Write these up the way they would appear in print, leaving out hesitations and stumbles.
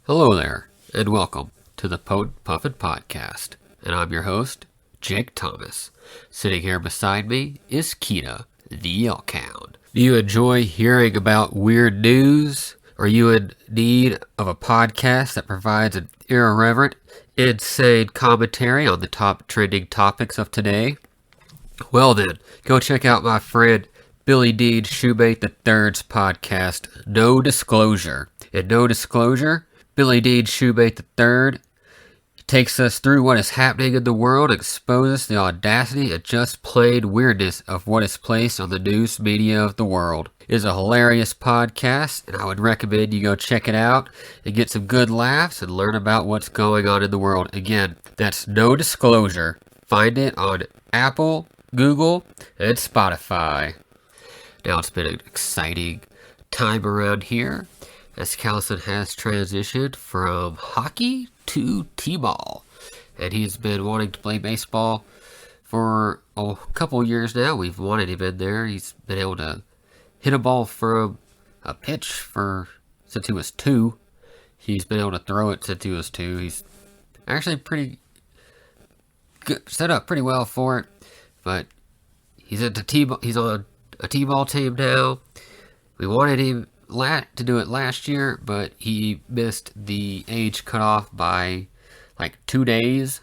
Hello there, and welcome to the Puffin Podcast. And I'm your host, Jake Thomas. Sitting here beside me is Kita, the Elk Hound. Do you enjoy hearing about weird news? Are you in need of a podcast that provides an irreverent, insane commentary on the top trending topics of today? Well then, go check out my friend Billie Dean Shoemate III's podcast, No Disclosure. In No Disclosure, Billie Dean Shoemate III takes us through what is happening in the world, exposes the audacity and just plain weirdness of what is placed on the news media of the world. It is a hilarious podcast, and I would recommend you go check it out and get some good laughs and learn about what's going on in the world. Again, that's No Disclosure. Find it on Apple, Google, and Spotify. Now it's been an exciting time around here as Kalsin has transitioned from hockey to t-ball. And he's been wanting to play baseball for a couple years now. We've wanted him in there. He's been able to hit a ball from a pitch since he was 2. He's been able to throw it since he was 2. He's actually pretty good, set up pretty well for it. But he's on a t-ball team now. We wanted him to do it last year, but he missed the age cutoff by like 2 days,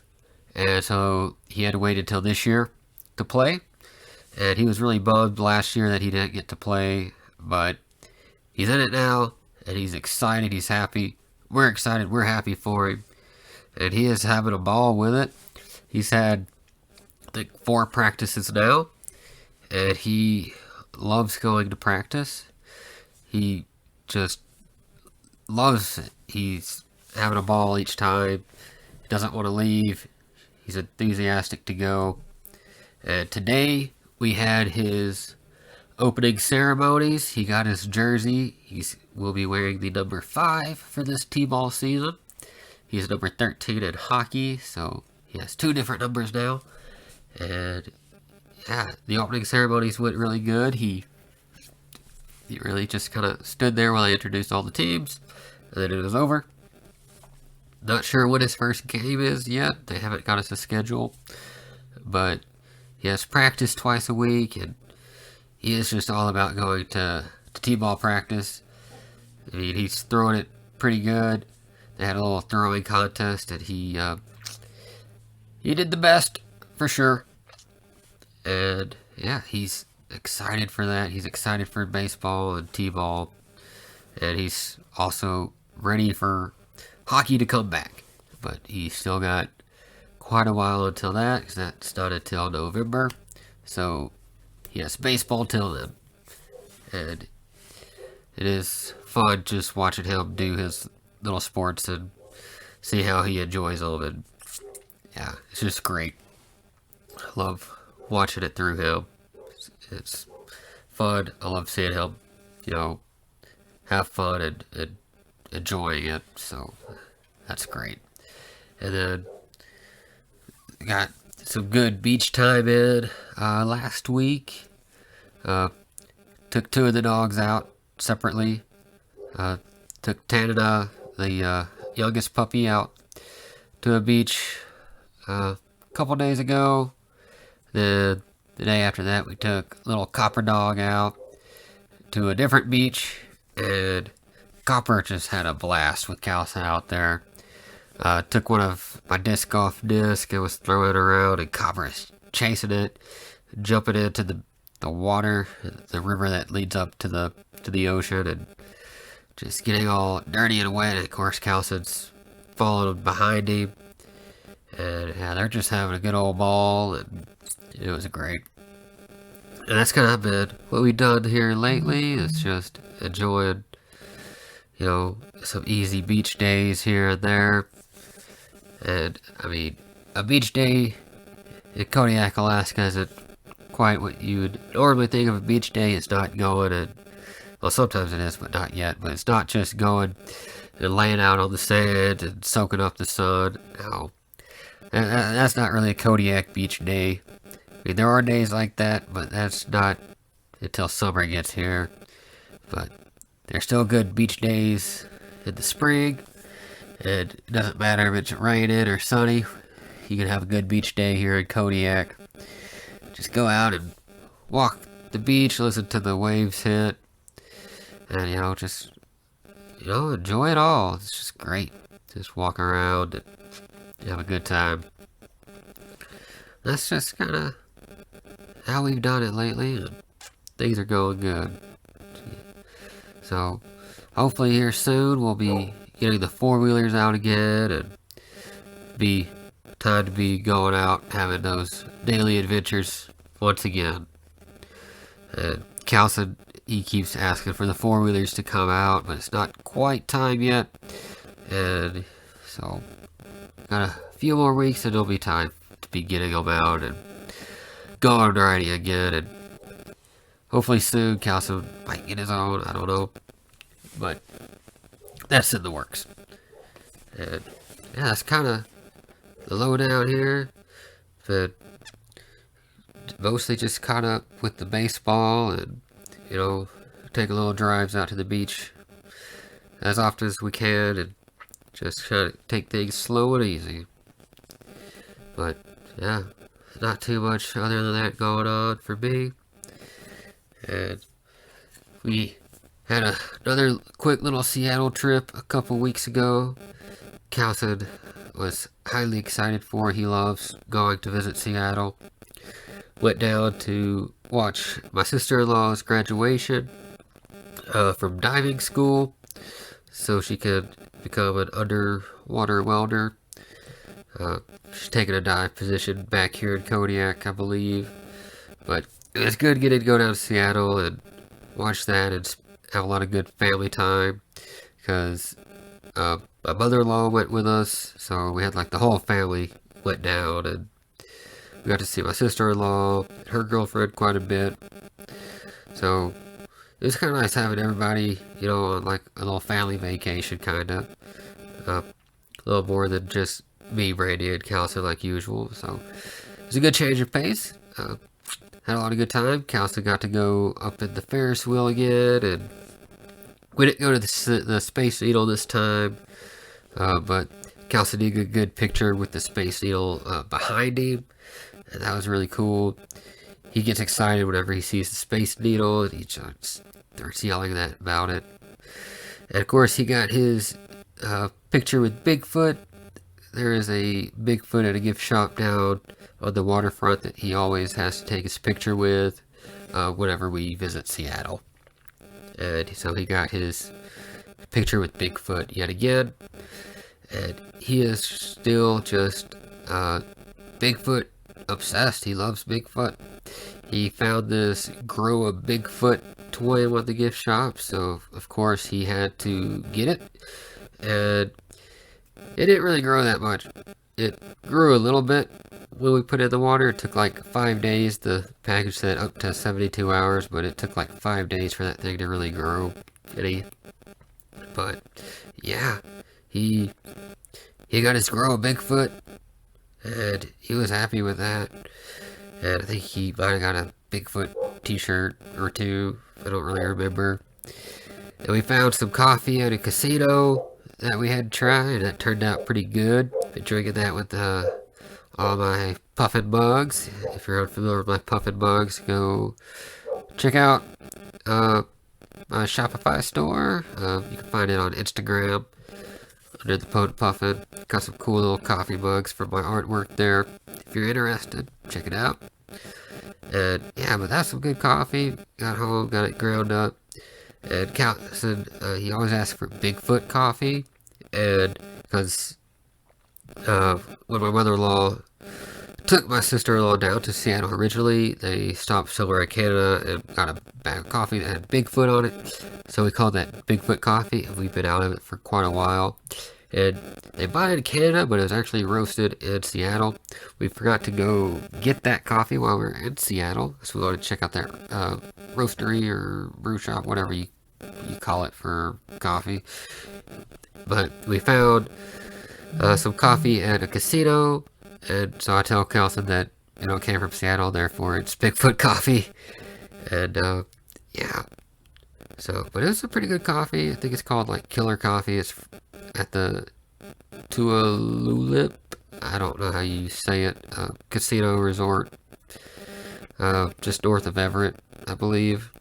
and so he had to wait until this year to play. And he was really bummed last year that he didn't get to play, but he's in it now, and he's excited, he's happy. We're excited, we're happy for him, and he is having a ball with it. He's had, I think, 4 practices now, and he loves going to practice. He just loves it. He's having a ball each time. He doesn't want to leave. He's enthusiastic to go. And today we had his opening ceremonies. He got his jersey. He will be wearing the number 5 for this t-ball season. He's number 13 in hockey, so he has 2 different numbers now. And yeah, the opening ceremonies went really good. He really just kind of stood there while I introduced all the teams, and then it was over. Not sure what his first game is yet. They haven't got us a schedule, but he has practice twice a week, and he is just all about going to t-ball practice. I mean, he's throwing it pretty good. They had a little throwing contest, and he did the best for sure. And yeah, he's excited for that. He's excited for baseball and t-ball, and he's also ready for hockey to come back. But he's still got quite a while until that, because that's not until November. So he has baseball till then, and it is fun just watching him do his little sports and see how he enjoys them. And yeah, it's just great. I love watching it through him. It's fun. I love seeing him, have fun and enjoying it. So that's great. And then got some good beach time in last week. Took 2 of the dogs out separately. Took Tanada, the youngest puppy, out to a beach a couple days ago. Then the day after that, we took little Copper Dog out to a different beach, and Copper just had a blast with Kalsin out there. Took one of my disc golf discs and was throwing it around, and Copper is chasing it, jumping into the water, the river that leads up to the ocean, and just getting all dirty and wet. And of course, Kalsin's following behind him, and yeah, they're just having a good old ball, and it was great. And that's kind of been what we've done here lately, is just enjoying, some easy beach days here and there. And, I mean, a beach day in Kodiak, Alaska isn't quite what you would normally think of a beach day. It's not going and, well, sometimes it is, but not yet. But it's not just going and laying out on the sand and soaking up the sun. No. That's not really a Kodiak beach day. I mean, there are days like that, but that's not until summer gets here. But there's still good beach days in the spring. And it doesn't matter if it's raining or sunny. You can have a good beach day here in Kodiak. Just go out and walk the beach, listen to the waves hit, and just enjoy it all. It's just great. Just walk around and have a good time. That's just kind of how we've done it lately, and things are going good. So, hopefully here soon we'll be getting the four-wheelers out again, and be time to be going out having those daily adventures once again. And Kalsin, he keeps asking for the four-wheelers to come out, but it's not quite time yet. And so, got a few more weeks and it'll be time to be getting them out and going riding again. And hopefully soon Kalsin might get his own, I don't know. But that's in the works. And yeah, that's kind of the lowdown here. But mostly just caught up with the baseball and, take a little drives out to the beach as often as we can and just try to take things slow and easy. But yeah, not too much other than that going on for me. And we had another quick little Seattle trip a couple weeks ago. Kalsin was highly excited for. He loves going to visit Seattle. Went down to watch my sister-in-law's graduation from diving school, so she could become an underwater welder. She's taking a dive position back here in Kodiak, I believe. But it was good getting to go down to Seattle and watch that and have a lot of good family time, because my mother-in-law went with us, so we had the whole family went down, and we got to see my sister-in-law and her girlfriend quite a bit. So it was kind of nice having everybody, on a little family vacation, kind of. A little more than just me, Brandy, and Kalsin like usual. So it was a good change of pace. Had a lot of good time. Kalsin got to go up in the Ferris wheel again, and we didn't go to the Space Needle this time, but Kalsin did a good picture with the Space Needle behind him, and that was really cool. He gets excited whenever he sees the Space Needle, and he just starts yelling about it. And of course, he got his picture with Bigfoot. There is a Bigfoot at a gift shop down on the waterfront that he always has to take his picture with whenever we visit Seattle. And so he got his picture with Bigfoot yet again. And he is still just Bigfoot obsessed. He loves Bigfoot. He found this Grow a Bigfoot toy in one of the gift shops, so of course he had to get it. And it didn't really grow that much. It grew a little bit when we put it in the water. It took 5 days. The package said up to 72 hours, but it took 5 days for that thing to really grow. But yeah, he got his Grow a Bigfoot, and he was happy with that. And I think he might have got a Bigfoot t-shirt or two. I don't really remember. And we found some coffee at a casino that we had to try, and that turned out pretty good. Been drinking that with all my Puffin mugs. If you're unfamiliar with my Puffin mugs, go check out my Shopify store. You can find it on Instagram under the Potent Puffin. Got some cool little coffee mugs for my artwork there. If you're interested, check it out. And yeah, but that's some good coffee. Got home, got it ground up. And Kalsin, he always asks for Bigfoot coffee. And because when my mother-in-law took my sister-in-law down to Seattle originally, they stopped somewhere in Canada and got a bag of coffee that had Bigfoot on it. So we called that Bigfoot coffee, and we've been out of it for quite a while. And they bought it in Canada, but it was actually roasted in Seattle. We forgot to go get that coffee while we were in Seattle, so we wanted to check out that roastery or brew shop, whatever you call it for coffee. But we found some coffee at a casino, and so I tell Kalsin that it came from Seattle, therefore it's Bigfoot coffee. And yeah, so but it was a pretty good coffee. I think it's called Killer Coffee. It's at the to a Lulip. I don't know how you say it. Casino resort. Just north of Everett, I believe.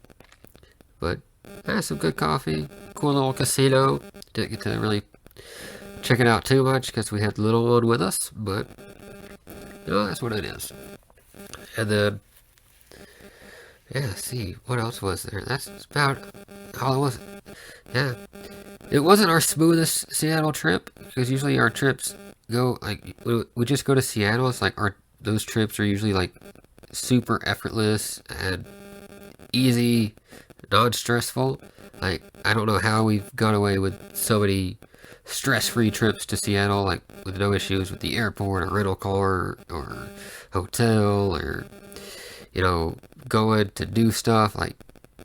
But some good coffee. Cool little casino. Didn't get to really check it out too much because we had the little one with us. But, that's what it is. And then, let's see. What else was there? That's about all it was. Yeah. It wasn't our smoothest Seattle trip, because usually our trips go, like, we just go to Seattle. It's like those trips are usually, like, super effortless and easy, non-stressful. Like, I don't know how we've gone away with so many stress-free trips to Seattle, like, with no issues with the airport or rental car or hotel or, going to do stuff. Like,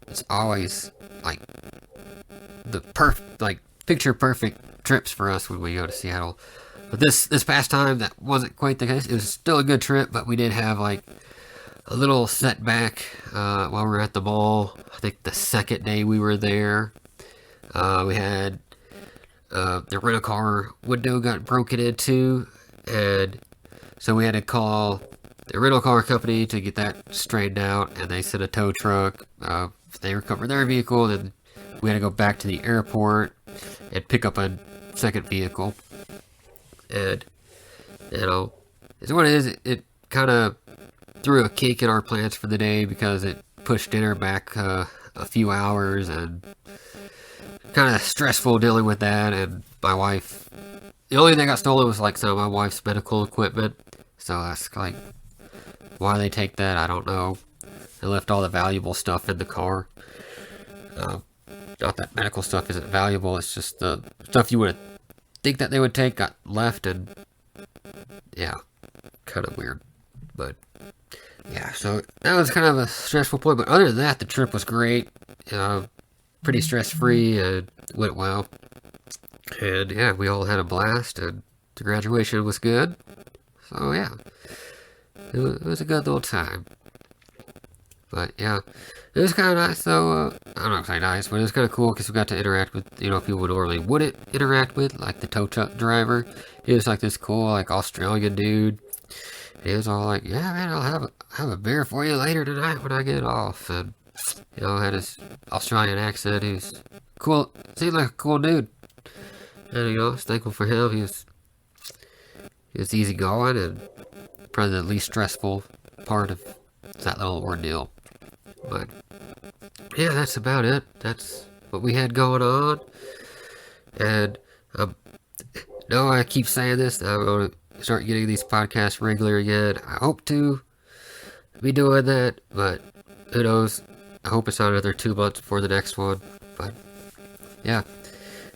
it's always, like, the picture perfect trips for us when we go to Seattle. But this past time, that wasn't quite the case. It was still a good trip, but we did have like a little setback while we were at the mall. I think the second day we were there, we had the rental car window got broken into, and so we had to call the rental car company to get that straightened out, and they sent a tow truck. They recovered their vehicle, and we had to go back to the airport and pick up a second vehicle. And, it's what it is. It kind of threw a kink in our plans for the day because it pushed dinner back a few hours, and kind of stressful dealing with that. And my wife, the only thing that got stolen was like some of my wife's medical equipment. So that's like why they take that, I don't know. They left all the valuable stuff in the car. Not that medical stuff isn't valuable, it's just the stuff you would think that they would take got left, and kind of weird. But so that was kind of a stressful point. But other than that, the trip was great. Pretty stress-free and went well. And we all had a blast, and the graduation was good. So it was a good little time. But it was kind of nice, though. I don't know if it's nice, but it was kind of cool because we got to interact with, people we normally wouldn't interact with, like the tow truck driver. He was like this cool, like, Australian dude. He was all like, "Yeah, man, I'll have a beer for you later tonight when I get off." And, had his Australian accent. He was cool. Seemed like a cool dude. And, I was thankful for him. He was easygoing, and probably the least stressful part of that little ordeal. But that's about it. That's what we had going on. And I keep saying this. I'm going to start getting these podcasts regular again. I hope to be doing that, but who knows? I hope it's not another 2 months before the next one. But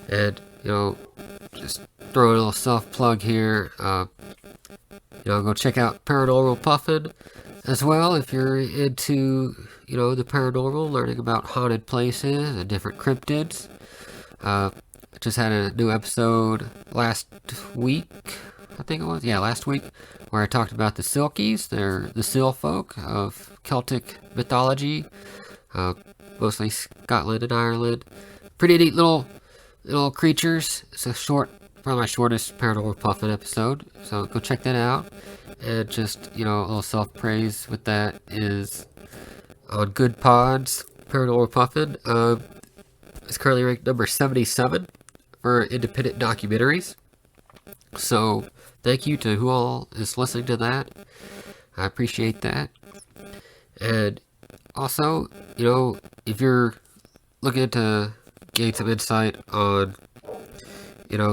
and just throw a little self-plug here. Go check out Paranormal Puffin as well if you're into, the paranormal, learning about haunted places and different cryptids. Just had a new episode last week, I think it was. Last week, where I talked about the Silkies. They're the Seal folk of Celtic mythology, mostly Scotland and Ireland. Pretty neat little creatures. It's probably my shortest Paranormal Puffin episode, so go check that out. And just, a little self-praise with that is on Good Pods, Paranormal Puffin. It's currently ranked number 77 for independent documentaries. So, thank you to who all is listening to that. I appreciate that. And also, if you're looking to gain some insight on,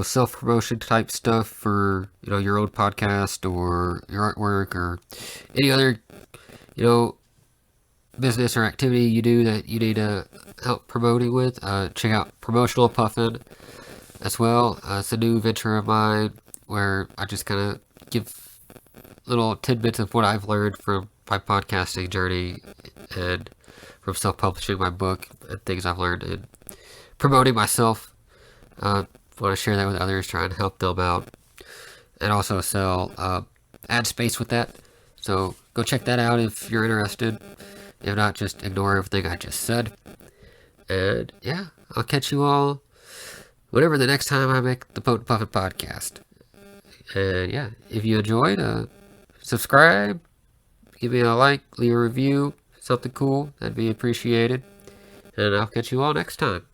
self-promotion type stuff for, your own podcast or your artwork or any other, business or activity you do that you need help promoting with, check out Promotional Puffin as well. It's a new venture of mine where I just kind of give little tidbits of what I've learned from my podcasting journey and from self-publishing my book and things I've learned in promoting myself. Want to share that with others, trying to help them out, and also sell ad space with that. So go check that out if you're interested. If not, just ignore everything I just said. And I'll catch you all whenever the next time I make the Potent Puffin podcast. And yeah, if you enjoyed, subscribe, give me a like, leave a review, something cool. That'd be appreciated. And I'll catch you all next time.